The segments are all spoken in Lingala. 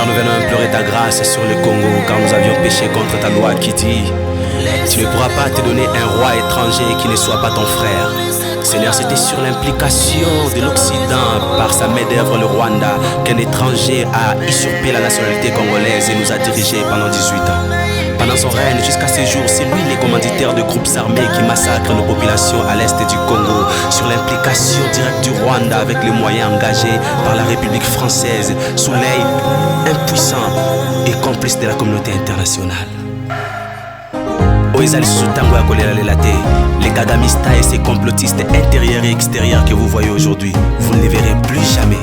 Seigneur, nous venons implorer ta grâce sur le Congo, car nous avions péché contre ta loi qui dit: tu ne pourras pas te donner un roi étranger qui ne soit pas ton frère. Seigneur, c'était sur l'implication de l'Occident par sa main d'œuvre, le Rwanda, qu'un étranger a usurpé la nationalité congolaise et nous a dirigés pendant 18 ans. Pendant son règne, jusqu'à ces jours, c'est lui le commanditaire de groupes armés qui massacrent nos populations à l'est du Congo, sur l'implication directe du Rwanda avec les moyens engagés par la République française, sous l'œil impuissant et complice de la communauté internationale. Les kagamistes et ses complotistes intérieurs et extérieurs que vous voyez aujourd'hui, vous ne les verrez plus jamais.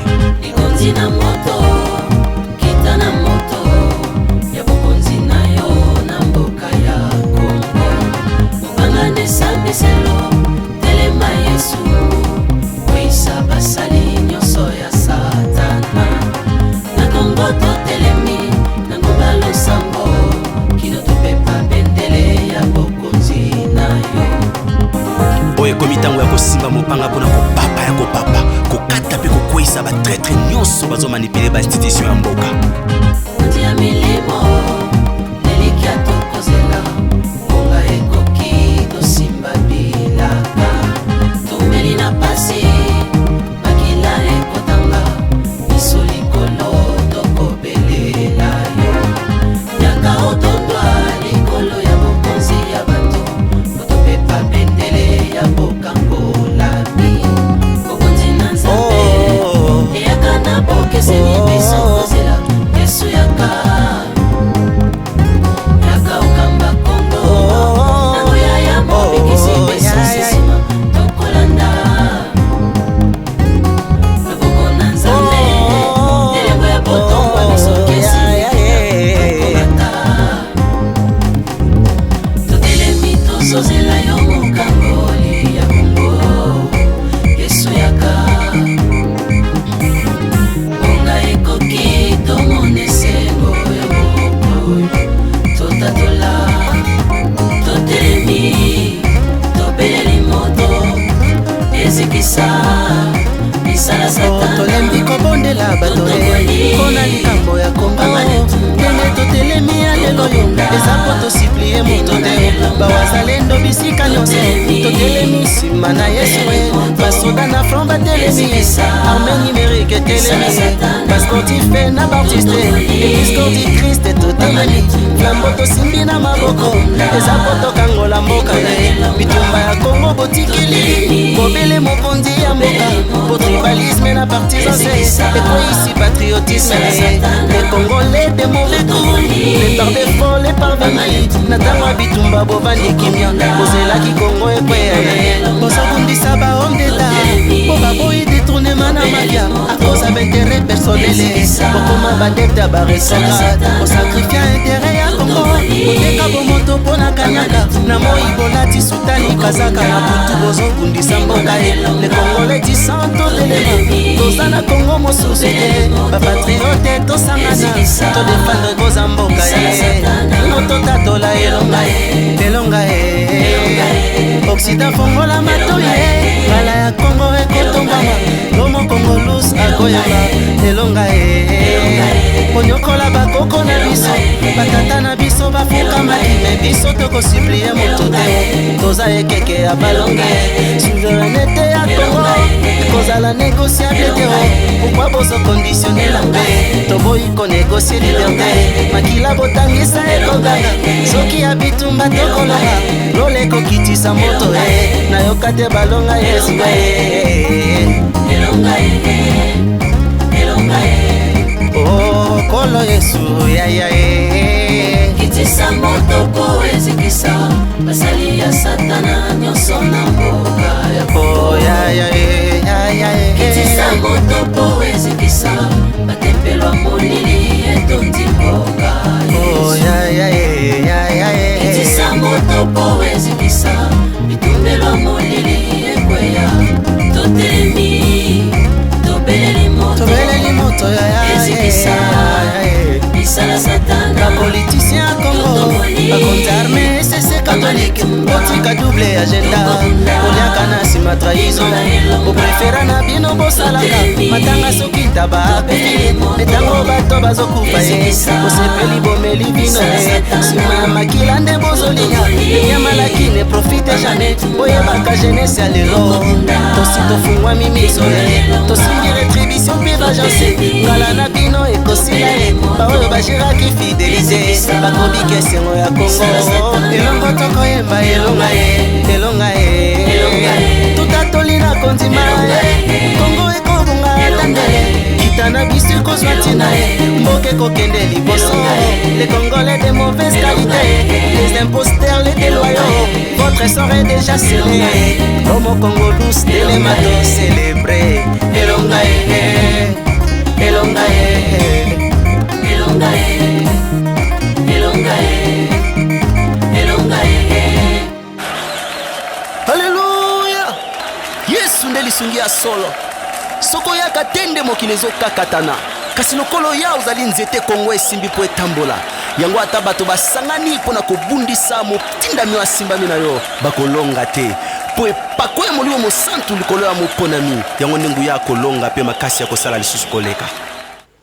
Komitango ya kosimba mopanga pona kopapa ya kopapa kokata pe kokwisa ba traître nyonso bazo manipuler ba institution ya mboka. Ndia milimo delicato kozela bonga ekoki to simba bilaka tumeli na pasi bakila ekotanga misuli kolo to kobelela yo yaka otondwa likolo ya mokonzi ya bato kotopepa bendele ya bokangola mi kokonzi na nzambe eyaka na bokeseni biso kozela yesu yaka okamba kongo nango yaya mobikisi biso sisima tokolanda loboko na nzambe eleko ya botongwa biso kesi tokolata totelemi tozozela yo mokangoli ya kongo yesu yaka bonga ekoki tomona esengo ya mokoyo totatola totelemi tobeleli moto ezikisa misala satana tolembi kobondela bato mpona likambo ya kongo ndenge totelemi ya lelo eza po tosiplie moto te bawazalendo bisika nyonso totelemi nsima na yesu basoda na front batelemi arme numérike etelemi basportif pe na baartiste episcor du krist totelemi flambo tosimbi na maboko eza po tokangola mboka bitumba ya kongo botikeli bobele mokonzi ya mboka po tribalisme na partisanse ekoyisi patriotisme les congolais de mauvais goût les par défaut les parvenus na ntango ya bitumba bovandi kimia bozelaki kongo ekweya bozobundisa bahome d'etat po baboyi détournement na mafia a cause ya baintere personnele bokoma badepte ya baresocrate bosakrifia intere ya kongo boteka bomoto mpo na kanyaka na moi bolati sutani kazaka na butu bozobundisa mboka ye le congolais du santo delema toza na kongo mosusu te bapatriote tosangana todefendre koza mboka ye nototatola elonga ye Occident fongola matoye ngala ya kongo ekotombama lomo kongo lus akoyamba elonga konyokola bakoko na biso batata na biso bafukamaki me biso tokosiplie moto te toza ekeke ya balonge souveraineté ya kongo ekozala négociable te pourkui bozokonditionnela mpe toboyi konégocie liberté makila botangisa ekoganga soki ya bitumba tokolonga lole ekokitisa moto nayoka te balonga yesu oh kolo yesu yaya kitisa moto po ezikisa basali ya satana nyonso na mboka ya oh yaya kitisa moto po ezikisa batempelo molili etondi mboka oh yaya kitisa moto po ezikisa bitumbelo molili ekweya totelemi tobeleli moto ezikisa misala satana bapolitisien ya kongo bakonzi arme esese katolike botika double agenda koliaka na nsima trahison boprefera na bino bosalaka matanga soki ntaba akufi metango bato bazokufa ye bosepeli bomeli bino nsima ya makila nde bozolinya enyamalaki ne profite jamais boyebaka jeunesse ya lelo tosi tofungwami miso tosimbi retribution mpe bagence ngala na bino ekosila ye baoyo bagiraki fidelize bakobika esengo ya kongo elongo tokoyemba elonga ye tutatoli na kondima kongo ekobunga tandele kita na biso ekozwa ntina ye mboka ekokende liboso les congolais de mauvaise qualité les imposteurs les déloyaux votre sort est déjà scellé Homo Congo douce telemato célébré elonga ye elonga ye elonga ye elonga ye elonga ye Alléluia Yesu nde lisungi ya solo soko yaka tende mokili ezokakatana kasi lokolo ya ozali nzete Kongo esimbi po etambola yango ata bato basangani mpona kobundisa motindami asimbami na yo bakolonga te po epako ya molimo mosantu likolo ya moponami yango ndengu ya kolonga mpe makasi ya kosala lisusu koleka